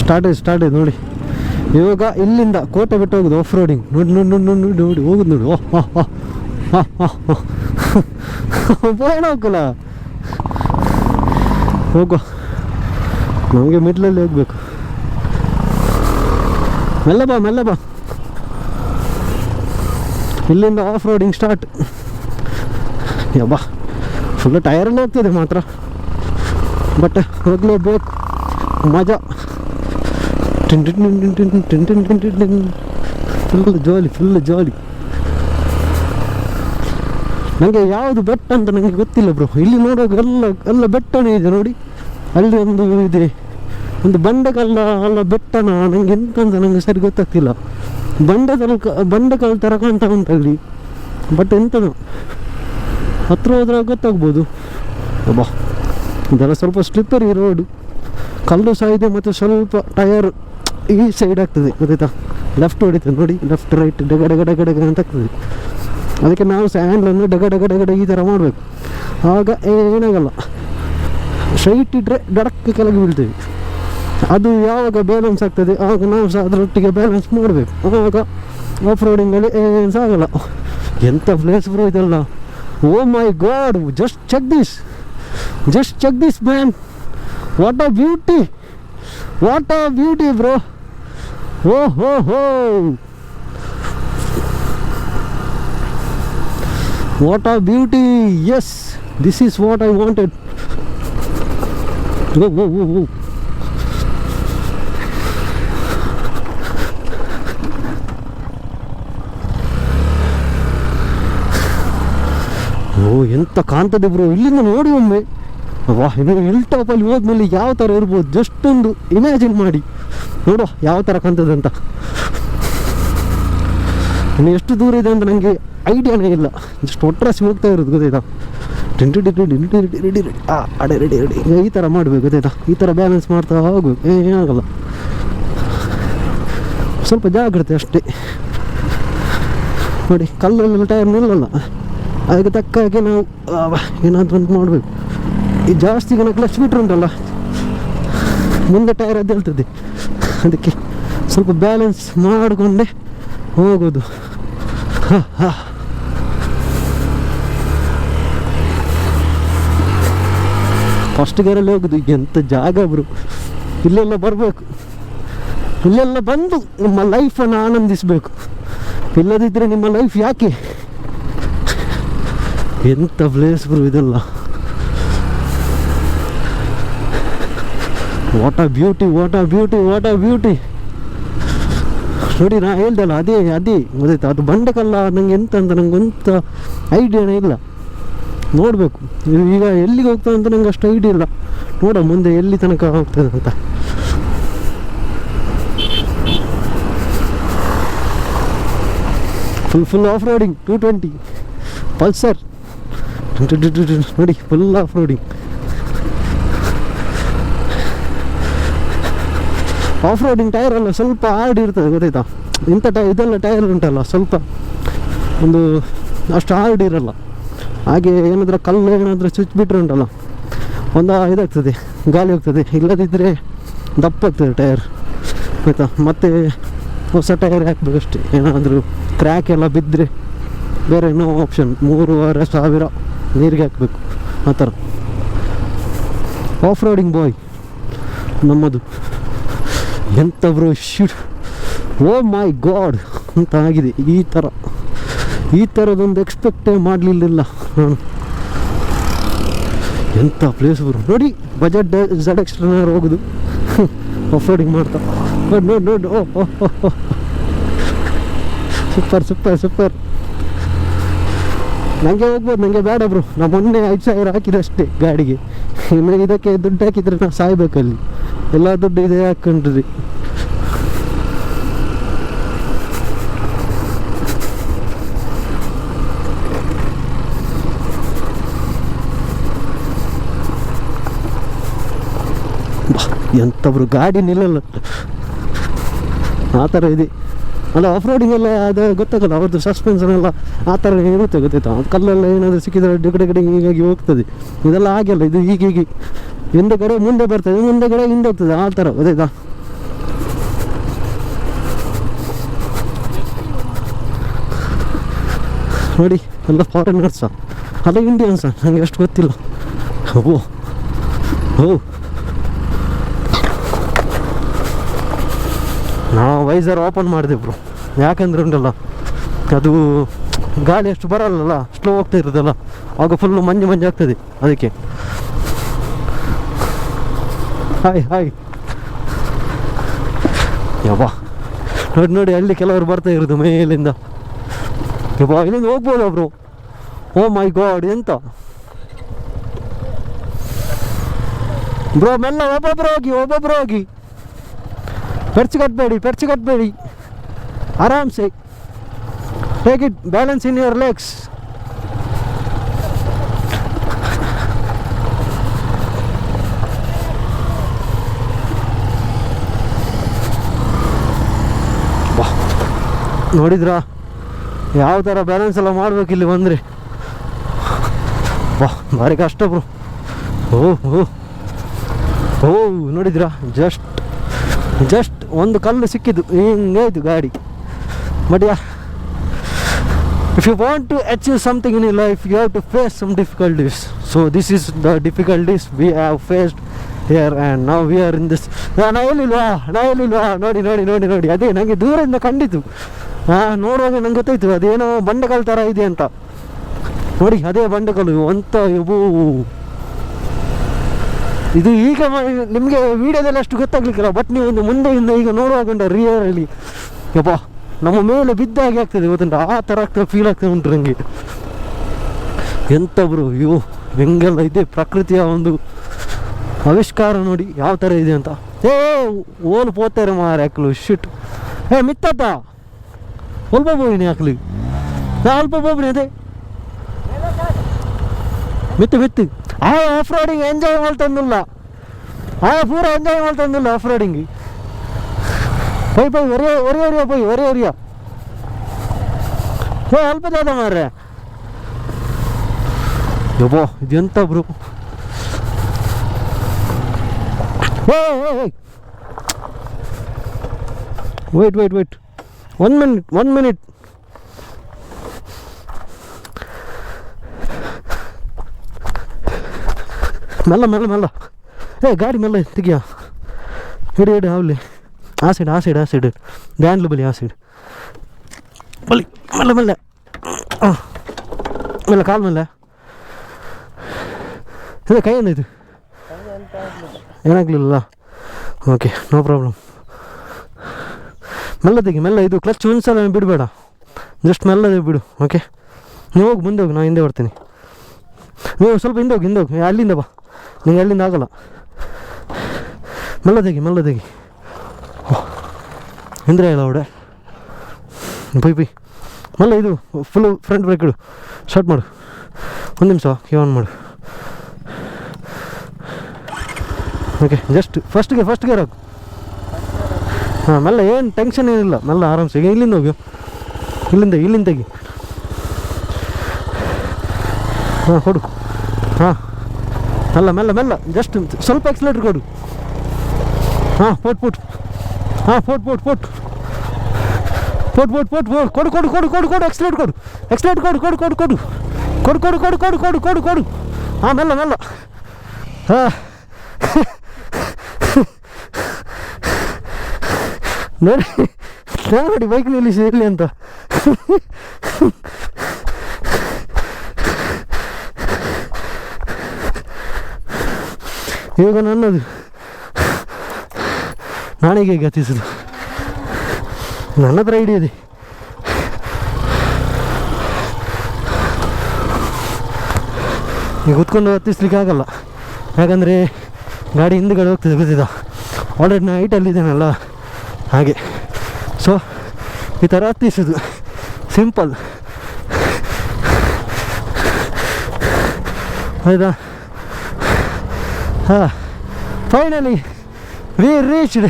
Start ಆಯ್ತು ನೋಡಿ. ಇವಾಗ ಇಲ್ಲಿಂದ ಕೋಟೆ ಬಿಟ್ಟು ಹೋಗುದು ಆಫ್ ರೋಡಿಂಗ್. ನೋಡಿ ನೋಡಿ ನೋಡಿ ನೋಡಿ ನೋಡಿ ನೋಡಿ ಹೋಗುದು ನೋಡಿ. ಹೋಗಲ್ಲ ಹೋಗೋ, ನಮಗೆ ಮಿಡ್ಲಲ್ಲಿ ಹೋಗ್ಬೇಕು. ಮೆಲ್ಲ ಬಾ. ಇಲ್ಲಿಂದ ಆಫ್ ರೋಡಿಂಗ್ ಸ್ಟಾರ್ಟ್. ಯಬ್ಬಾ ಫುಲ್ ಟೈರಲ್ಲಿ ಹೋಗ್ತದೆ ಮಾತ್ರ, ಬಟ್ ಹೋಗ್ಲೇಬೇಕು. ಮಜಾ, ಫುಲ್ ಜಾಲಿ. ನನಗೆ ಯಾವುದು ಬೆಟ್ಟ ಅಂತ ನನಗೆ ಗೊತ್ತಿಲ್ಲ ಬ್ರೋ. ಇಲ್ಲಿ ನೋಡುವಾಗ ಎಲ್ಲ ಬೆಟ್ಟನೇ ಇದೆ ನೋಡಿ. ಅಲ್ಲಿ ಒಂದು ಇದೆ, ಒಂದು ಬಂಡೆಕಲ್ಲ ಅಲ್ಲ ಬೆಟ್ಟನ, ನನಗೆ ಎಂತಂತ ನನಗೆ ಸರಿ ಗೊತ್ತಾಗ್ತಿಲ್ಲ. ಬಂಡೆಕಲ್ಲು ಥರ ಕಾಣ್ತಾ ಉಂಟು ಅಲ್ಲಿ, ಬಟ್ ಎಂತನೋ ಹತ್ರ ಹೋದ್ರೆ ಗೊತ್ತಾಗ್ಬೋದು. ಅಬ್ಬಾ ಇದೆಲ್ಲ ಸ್ವಲ್ಪ ಸ್ಲಿಪ್ಪರಿ ರೋಡು, ಕಲ್ಲು ಸಹ ಇದೆ, ಮತ್ತು ಸ್ವಲ್ಪ ಟಯರ್ ಈ ಸೈಡ್ ಆಗ್ತದೆ ಗೊತ್ತಾಯ್ತಾ. ಲೆಫ್ಟ್ ಹೊಡಿತದೆ ನೋಡಿ, ಲೆಫ್ಟ್ ರೈಟ್ ಡಗ ಅಂತ ಆಗ್ತದೆ. ಅದಕ್ಕೆ ನಾವು ಸಹ ಹ್ಯಾಂಡ್ಲನ್ನು ಡಗ ಈ ಥರ ಮಾಡಬೇಕು, ಆಗ ಏನಾಗಲ್ಲ. ಸ್ಟ್ರೈಟ್ ಇಟ್ಟರೆ ಡಡಕ್ಕೆ ಕೆಳಗೆ ಬೀಳ್ತೇವೆ. ಅದು ಯಾವಾಗ ಬ್ಯಾಲೆನ್ಸ್ ಆಗ್ತದೆ ಆಗ ನಾವು ಸಹ ಅದರೊಟ್ಟಿಗೆ ಬ್ಯಾಲೆನ್ಸ್ ಮಾಡಬೇಕು, ಆಗ ಆಫ್ ರೋಡಿಂಗಲ್ಲಿ ಏನು ಸಹ ಆಗಲ್ಲ. ಎಂಥ ಪ್ಲೇಸ್ ಬ್ರೋ ಇದೆಲ್ಲ. Oh my god, just check this man. What a beauty bro. ಓಹೋ, what a beauty. Yes, this is what I wanted. Whoa. ಎಂತ ಕಾಣ್ತದೆ ಬ್ರೋ ಇಲ್ಲಿಂದ ನೋಡಿ ಒಮ್ಮೆ. ವಾಹ್, ಹಿಲ್ ಟಾಪಲ್ಲಿ ಹೋದ್ಮೇಲೆ ಯಾವ ಥರ ಇರ್ಬೋದು ಜಸ್ಟ್ ಒಂದು ಇಮ್ಯಾಜಿನ್ ಮಾಡಿ ನೋಡುವ ಯಾವ ಥರ ಕಾಣ್ತದೆ ಅಂತ. ಇನ್ನು ಎಷ್ಟು ದೂರ ಇದೆ ಅಂತ ನನಗೆ ಐಡಿಯಾನೇ ಇಲ್ಲ, ಜಸ್ಟ್ ಒಟ್ರಾಸಿ ಹೋಗ್ತಾ ಇರೋದು ಗೊತ್ತಾಯ್ತಾ. ರೆಡಿ ಈ ಥರ ಮಾಡಬೇಕು ಗೊತ್ತಾಯ್ತಾ. ಈ ಥರ ಬ್ಯಾಲೆನ್ಸ್ ಮಾಡ್ತಾ ಹೋಗ್ಬೇಕು, ಏನಾಗಲ್ಲ. ಸ್ವಲ್ಪ ಜಾಗ್ರತೆ ಅಷ್ಟೇ ನೋಡಿ. ಕಲ್ಲಲ್ಲೆಲ್ಲ ಟೈರ್ ನಿಲ್ಲಲ್ಲ, ಅದಕ್ಕೆ ತಕ್ಕ ಹಾಗೆ ನಾವು ಏನಾದರೂ ಒಂದು ಮಾಡಬೇಕು. ಈ ಜಾಸ್ತಿ ಗಣ ಕ್ಲಚ್ ಬಿಟ್ರು ಉಂಟಲ್ಲ, ಮುಂದೆ ಟೈರ್ ಅದು ಹೇಳ್ತದೆ. ಅದಕ್ಕೆ ಸ್ವಲ್ಪ ಬ್ಯಾಲೆನ್ಸ್ ಮಾಡಿಕೊಂಡೆ ಹೋಗೋದು. ಫಸ್ಟ್ ಗೇರಲ್ಲಿ ಹೋಗೋದು. ಎಂಥ ಜಾಗ ಬ್ರೋ, ಇಲ್ಲೆಲ್ಲ ಬರಬೇಕು, ಇಲ್ಲೆಲ್ಲ ಬಂದು ನಿಮ್ಮ ಲೈಫನ್ನು ಆನಂದಿಸಬೇಕು. ಇಲ್ಲದಿದ್ದರೆ ನಿಮ್ಮ ಲೈಫ್ ಯಾಕೆ? ಎಂಥ ಪ್ಲೇಸ್ ಬ್ರೋ ಇದೆಲ್ಲ. What a beauty. ನೋಡಿ ನಾ ಹೇಳ್ದಲ್ಲ, ಅದೇ ಗೊತ್ತಾಯ್ತು. ಅದು ಬಂಡೆಕಲ್ಲ, ನಂಗೆ ಎಂತ ಅಂತ ನಂಗೆ ಐಡಿಯಾನೇ ಇಲ್ಲ. ನೋಡಬೇಕು ಈಗ ಎಲ್ಲಿಗೆ ಹೋಗ್ತದೆ ಅಂತ ನಂಗೆ ಅಷ್ಟು ಐಡಿಯಾ ಇಲ್ಲ. ನೋಡ ಮುಂದೆ ಎಲ್ಲಿ ತನಕ ಹೋಗ್ತದೆ ಅಂತ. ಫುಲ್ ಆಫ್ ರೋಡಿಂಗ್ 220 ಪಲ್ಸರ್ ನೋಡಿ, full off roading. Off roading tyre ಎಲ್ಲ ಸ್ವಲ್ಪ ಹಾರ್ಡ್ ಇರ್ತದೆ ಗೊತ್ತಾಯ್ತಾ. ಇಂಥ ಇದೆಲ್ಲ ಟೈರ್ ಉಂಟಲ್ಲ ಸ್ವಲ್ಪ ಒಂದು ಅಷ್ಟು ಹಾರ್ಡ್ ಇರಲ್ಲ. ಹಾಗೆ ಏನಾದರೂ ಕಲ್ಲು ಏನಾದರೂ ಸ್ವಿಚ್ ಬಿಟ್ಟರೆ ಉಂಟಲ್ಲ, ಒಂದು ಇದಾಗ್ತದೆ, ಗಾಳಿ ಹೋಗ್ತದೆ. ಇಲ್ಲದಿದ್ದರೆ ದಪ್ಪ ಆಗ್ತದೆ ಟೈರ್ ಆಯಿತಾ. ಮತ್ತು ಹೊಸ ಟೈರ್ ಹಾಕಬೇಕಷ್ಟೇ. ಏನಾದರೂ ಕ್ರ್ಯಾಕ್ ಎಲ್ಲ ಬಿದ್ದರೆ ಬೇರೆ ನೋ ಆಪ್ಷನ್, 3,500 ನೀರಿಗೆ ಹಾಕಬೇಕು ಆ ಥರ. ಆಫ್ ರೋಡಿಂಗ್ ಬಾಯ್ ನಮ್ಮದು. ಎಂಥ bro shit, O my god ಅಂತ ಆಗಿದೆ. ಈ ಥರದೊಂದು ಎಕ್ಸ್ಪೆಕ್ಟೇ ಮಾಡಲಿಲ್ಲ ನಾನು. ಎಂಥ ಪ್ಲೇಸ್ ಬ್ರೋ ನೋಡಿ. ಬಜೆಟ್ ZX ಟ್ರೈನರ್ ಹೋಗೋದು ಆಫ್ ರೋಡಿಂಗ್ ಮಾಡ್ತಾ ನೋಡಿ. ಓ ಸೂಪರ್. ನನಗೆ ಹೋಗ್ಬೋದು, ನನಗೆ ಬೇಡ ಬ್ರೋ. ನಾ ಮೊನ್ನೆ 5,000 ಹಾಕಿದೆ ಅಷ್ಟೇ ಗಾಡಿಗೆ. ಇನ್ನು ಇದಕ್ಕೆ ದುಡ್ಡು ಹಾಕಿದರೆ ನಾವು ಸಾಯ್ಬೇಕಲ್ಲಿ. ಎಲ್ಲ ದುಡ್ಡು ಇದೆ ಹಾಕೊಂಡ್ರಿ. ಎಂಥಬ್ರು ಗಾಡಿ ನಿಲ್ಲಲ್ಲ ಆ ಥರ ಇದೆ. ಅಲ್ಲ ಆಫ್ ರೋಡಿಂಗ್ ಎಲ್ಲ ಅದು ಗೊತ್ತಾಗಲ್ಲ, ಅವ್ರದ್ದು ಸಸ್ಪೆನ್ಷನ್ ಎಲ್ಲ ಆ ಥರ ಇರುತ್ತೆ ಗೊತ್ತಾಯ್ತಾ. ಕಲ್ಲೆಲ್ಲ ಏನಾದರೂ ಸಿಕ್ಕಿದ್ರೆ ಕಡೆ ಹೀಗಾಗಿ ಹೋಗ್ತದೆ. ಇದೆಲ್ಲ ಆಗಿಲ್ಲ, ಇದು ಹೀಗೆ ಹಿಂದೆ ಕಡೆ ಮುಂದೆ ಬರ್ತದೆ, ಮುಂದೆ ಕಡೆ ಹಿಂದೆ ಹೋಗ್ತದೆ ಆ ಥರ ಗೊತ್ತಾಯ್ತಾ. ನೋಡಿ ಎಲ್ಲ ಫಾರಿನರ್ಸ ಅಲ್ಲ ಇಂಡಿಯನ್ಸ ನನಗೆ ಅಷ್ಟು ಗೊತ್ತಿಲ್ಲ. ಓ ಓ ನಾವು ವೈಸರ್ ಓಪನ್ ಮಾಡಿದೆ ಬ್ರೋ, ಯಾಕಂದ್ರೆ ಉಂಟಲ್ಲ ಅದು ಗಾಳಿ ಅಷ್ಟು ಬರಲ್ಲಲ್ಲ, ಸ್ಲೋ ಹೋಗ್ತಾ ಇರೋದಲ್ಲ, ಆಗ ಫುಲ್ಲು ಮಂಜು ಆಗ್ತದೆ ಅದಕ್ಕೆ. ಹಾಯ್ ಹಾಯ್ ಯಬ್ಬಾ ನೋಡಿ ನೋಡಿ ಅಲ್ಲಿ ಕೆಲವರು ಬರ್ತಾ ಇರೋದು ಮೇಲಿಂದ. ಯಬ್ಬಾ ಇಲ್ಲಿಂದ ಹೋಗ್ಬೋದಾ ಬ್ರೋ? ಓ ಮೈ ಗಾಡ್, ಎಂತ ಬ್ರೋ, ಮೆಲ್ಲ ಒಬ್ಬೊಬ್ಬರು ಹೋಗಿ, ಪೆರ್ಚು ಕಟ್ಬೇಡಿ, ಆರಾಮ್ಸೆ take it, balance in your legs. ನೋಡಿದ್ರಾ ಯಾವ ಥರ ಬ್ಯಾಲೆನ್ಸ್ ಎಲ್ಲ ಮಾಡ್ಬೇಕು ಇಲ್ಲಿ ಬಂದರೆ? ವಾ ಭಾರಿ ಕಷ್ಟ ಬ್ರೋ. ಓ ನೋಡಿದ್ರಾ, ಜಸ್ಟ್ ಒಂದು ಕಲ್ಲು ಸಿಕ್ಕಿದ್ದು ಹಿಂಗಾಯ್ತು ಗಾಡಿ. But if you want to achieve something in your life, you have to face some difficulties. So this is the difficulties we have faced here, and now we are in this. ನಾ ಹೇಳಿಲ್ವಾ ನೋಡಿ ಅದೇ ನನಗೆ ದೂರದಿಂದ ಕಂಡಿತು. ನೋಡುವಾಗ ನಂಗೆ ಗೊತ್ತಾಯ್ತು ಅದೇನೋ ಬಂಡೆಕಲ್ ಥರ ಇದೆ ಅಂತ. ನೋಡಿ ಅದೇ ಬಂಡೆಕಲ್ಲು ಅಂತ. ಇದು ಈಗ ನಿಮಗೆ ವೀಡಿಯೋದಲ್ಲಿ ಅಷ್ಟು ಗೊತ್ತಾಗ್ಲಿಕ್ಕಿಲ್ಲ, ಬಟ್ ನೀವು ಒಂದು ಮುಂದೆಯಿಂದ ಈಗ ನೋಡುವಾಗ ರಿಯಲಿ ಯಪ್ಪ ನಮ್ಮ ಮೇಲೆ ಬಿದ್ದಾಗೆ ಆಗ್ತದೆ, ಗೊತ್ತುಂಟು, ಆ ಥರ ಫೀಲ್ ಆಗ್ತದೆ ಉಂಟು ನನಗೆ. ಎಂತ ಬ್ರೋ, ಅಯ್ಯೋ ಹೆಂಗೆಲ್ಲ ಇದೆ ಪ್ರಕೃತಿಯ ಒಂದು ಆವಿಷ್ಕಾರ ನೋಡಿ ಯಾವ ಥರ ಇದೆ ಅಂತ. ಓಲು ಪೋತಾರೆ ಮಾರ ಹಾಕ್ಲು ಶಿಟ್. ಮಿತ್ತತ್ತ ಸ್ವಲ್ಪ ಹೋಗಿನಿ ಹಾಕ್ಲಿ, ಅಲ್ಪ ಹೋಗ್ಬಿಡಿ ಅದೇ ಮಿತ್ತು ಆಫ್ ರೋಡಿಂಗ್ ಎಂಜಾಯ್ ಮಾಡ್ತಂದಿಲ್ಲ, ಪೂರ ಎಂಜಾಯ್ ಮಾಡ್ತಂದಿಲ್ಲ ಆಫ್ ರೋಡಿಂಗ್. ಪೈ ಒರಿಯ ಅಲ್ಪ ಜಾದ ಮಾರ್ರೆ. ಯಬ್ಬೋ ಇದೆಂತ ಬ್ರೋ, ವೇಟ್ 1 minute. ಮೆಲ್ಲ ಗಾಡಿ ಮೆಲ್ಲ ತೆಗಿಯ, ಹಿಡಿ ಅವಲಿ ಆ ಸೈಡ್ ಡ್ಯಾನ್ಲು ಬಲಿ, ಆ ಸೈಡ್ ಬಲಿ ಮೆಲ್ಲ ಕಾಲು ಮೇಲೆ ಇದೆ, ಕೈ ಏನಾಯ್ತು? ಏನಾಗಲಿಲ್ಲ, ಓಕೆ ನೋ ಪ್ರಾಬ್ಲಮ್. ಮೆಲ್ಲ ಇದು ಕ್ಲಚ್ ಒಂದ್ಸಲ ಬಿಡಬೇಡ, ಜಸ್ಟ್ ಮೆಲ್ಲದೆ ಬಿಡು. ಓಕೆ ನೀವು ಹೋಗಿ ಮುಂದೆ ಹೋಗಿ, ನಾನು ಹಿಂದೆ ಬರ್ತೀನಿ. ನೀವು ಸ್ವಲ್ಪ ಹಿಂದೆ ಹೋಗಿ ಅಲ್ಲಿಂದ ಬಾ, ನಿಂಗೆ ಅಲ್ಲಿಂದ ಆಗಲ್ಲ. ಮೆಲ್ಲ ತೆಗಿ ಹಿಂದ್ರೆ ಇಲ್ಲ ಅವಡೆ ಬೈ ಮೆಲ್ಲ. ಇದು ಫುಲ್ಲು ಫ್ರಂಟ್ ಬ್ರೇಕ್ ಇಡು, ಸ್ಟಾರ್ಟ್ ಮಾಡು, 1 ನಿಮಿಷ ಆನ್ ಮಾಡು. ಓಕೆ ಜಸ್ಟ್ ಫಸ್ಟ್ ಗೇರ್ ಹಾಕು. ಮೆಲ್ಲ, ಏನು ಟೆನ್ಷನ್ ಏನಿಲ್ಲ, ಮೆಲ್ಲ ಆರಾಮ್ಸೆ. ಈಗ ಇಲ್ಲಿಂದ ಹೋಗಿ, ಇಲ್ಲಿಂದ ತೆಗಿ. ಕೊಡು. ಮೆಲ್ಲ ಜಸ್ಟ್ ಸ್ವಲ್ಪ ಎಕ್ಸ್ಲೇಟರ್ ಕೊಡು. ಪೋಟ್ ಕೊಡು. ಎಕ್ಸ್ಲೇಟ್ ಕೊಡು. ಮೆಲ್ಲ. ನೋಡಿ ಬೈಕ್ ನಿಲ್ಲಿಸಿ ಇರಲಿ ಅಂತ. ಇವಾಗ ನನ್ನದು ನಾಳೆಗೆ ಗತಿಸೋದು, ನನ್ನ ಹತ್ರ ಐಡಿಯಾ ಇದೆ. ಈಗ ಕೂತ್ಕೊಂಡು ಹತ್ತಿಸ್ಲಿಕ್ಕೆ ಆಗಲ್ಲ, ಯಾಕಂದರೆ ಗಾಡಿ ಹಿಂದುಗಡೆ ಹೋಗ್ತದೆ, ಗೊತ್ತಿದ್ದ ಆಲ್ರೆಡಿ ನಾನು ಹೈಟಲ್ಲಿದ್ದೇನಲ್ಲ ಹಾಗೆ. ಸೊ ಈ ಥರ ಹತ್ತಿಸೋದು ಸಿಂಪಲ್, ಆಯಿತಾ? Finally we reached